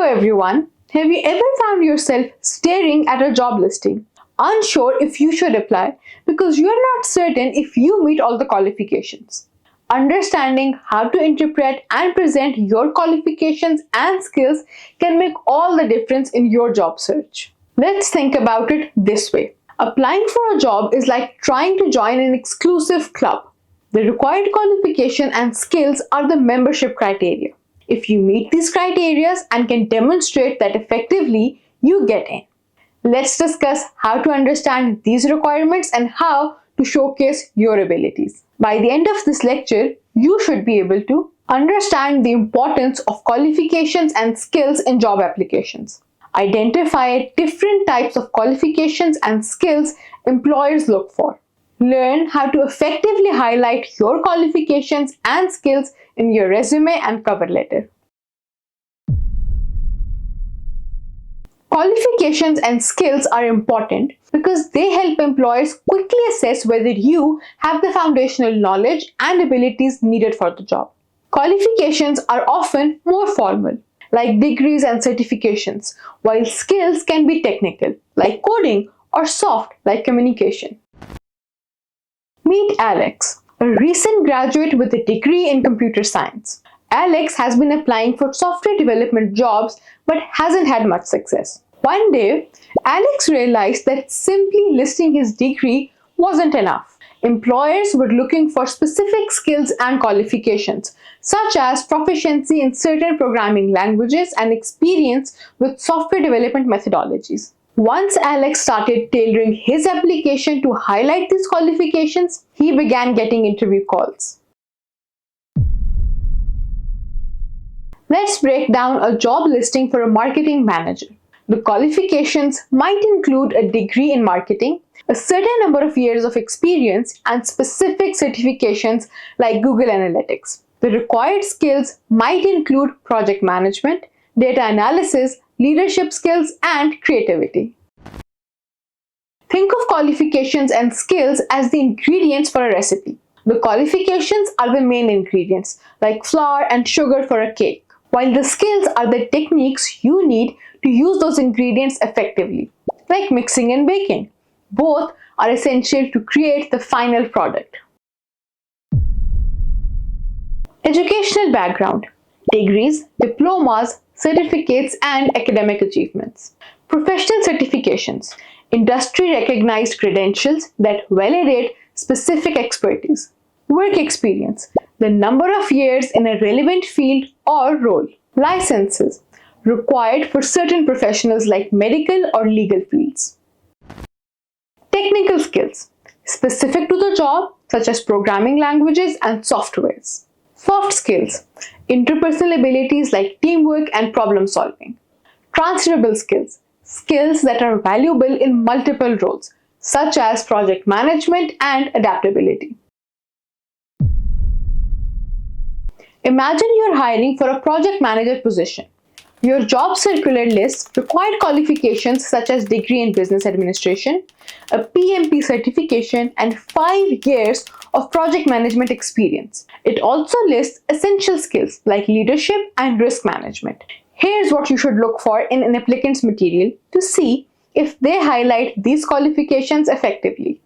everyone. Have you ever found yourself staring at a job listing, unsure if you should apply because you are not certain if you meet all the qualifications? Understanding how to interpret and present your qualifications and skills can make all the difference in your job search. Let's think about it this way. Applying for a job is like trying to join an exclusive club. The required qualification and skills are the membership criteria. If you meet these criteria and can demonstrate that effectively, you get in. Let's discuss how to understand these requirements and how to showcase your abilities. By the end of this lecture, you should be able to understand the importance of qualifications and skills in job applications. Identify different types of qualifications and skills employers look for. Learn how to effectively highlight your qualifications and skills in your resume and cover letter. Qualifications and skills are important because they help employers quickly assess whether you have the foundational knowledge and abilities needed for the job. Qualifications are often more formal, like degrees and certifications, while skills can be technical, like coding, or soft, like communication. Meet Alex, a recent graduate with a degree in computer science. Alex has been applying for software development jobs but hasn't had much success. One day, Alex realized that simply listing his degree wasn't enough. Employers were looking for specific skills and qualifications, such as proficiency in certain programming languages and experience with software development methodologies. Once Alex started tailoring his application to highlight these qualifications, he began getting interview calls. Let's break down a job listing for a marketing manager. The qualifications might include a degree in marketing, a certain number of years of experience, and specific certifications like Google Analytics. The required skills might include project management, data analysis, leadership skills, and creativity. Think of qualifications and skills as the ingredients for a recipe. The qualifications are the main ingredients, like flour and sugar for a cake, while the skills are the techniques you need to use those ingredients effectively, like mixing and baking. Both are essential to create the final product. Educational background: degrees, diplomas, certificates, and academic achievements. Professional certifications: industry-recognized credentials that validate specific expertise. Work experience: the number of years in a relevant field or role. Licenses: required for certain professionals like medical or legal fields. Technical skills: specific to the job, such as programming languages and softwares. Soft skills: interpersonal abilities like teamwork and problem solving. Transferable skills: skills that are valuable in multiple roles, such as project management and adaptability. Imagine you're hiring for a project manager position. Your job circular lists required qualifications such as degree in business administration, a PMP certification, and 5 years of project management experience. It also lists essential skills like leadership and risk management. Here's what you should look for in an applicant's material to see if they highlight these qualifications effectively.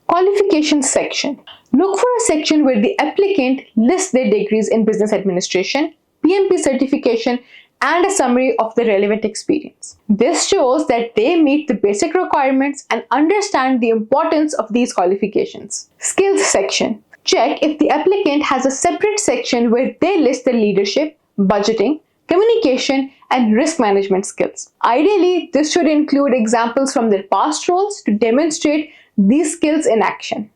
Qualifications section. Look for a section where the applicant lists their degrees in business administration, PMP certification, and a summary of the relevant experience. This shows that they meet the basic requirements and understand the importance of these qualifications. Skills section. Check if the applicant has a separate section where they list their leadership, budgeting, communication, and risk management skills. Ideally, this should include examples from their past roles to demonstrate these skills in action.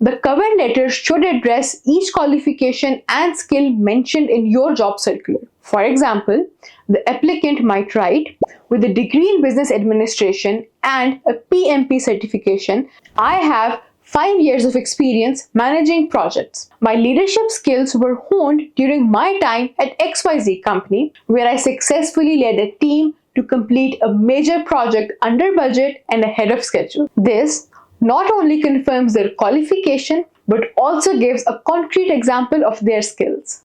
The cover letter should address each qualification and skill mentioned in your job circular. For example, the applicant might write, with a degree in business administration and a PMP certification, I have 5 years of experience managing projects. My leadership skills were honed during my time at XYZ company, where I successfully led a team to complete a major project under budget and ahead of schedule. This not only confirms their qualification but also gives a concrete example of their skills.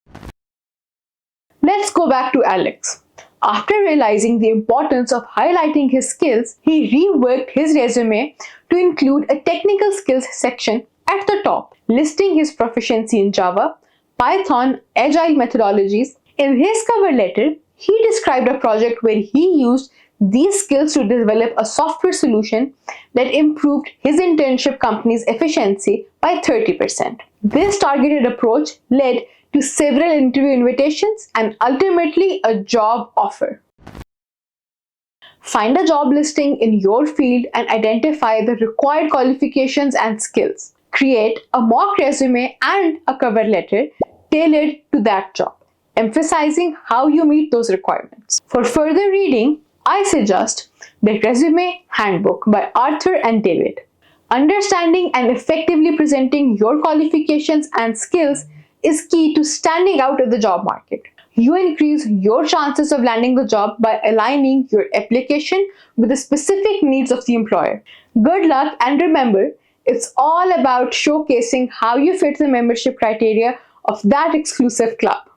Let's go back to Alex. After realizing the importance of highlighting his skills, he reworked his resume to include a technical skills section at the top, listing his proficiency in Java, Python, Agile methodologies. In his cover letter, he described a project where he used these skills to develop a software solution that improved his internship company's efficiency by 30%. This targeted approach led to several interview invitations and ultimately a job offer. Find a job listing in your field and identify the required qualifications and skills. Create a mock resume and a cover letter tailored to that job, emphasizing how you meet those requirements. For further reading, I suggest the Resume Handbook by Arthur and David. Understanding and effectively presenting your qualifications and skills is key to standing out in the job market. You increase your chances of landing the job by aligning your application with the specific needs of the employer. Good luck, and remember, it's all about showcasing how you fit the membership criteria of that exclusive club.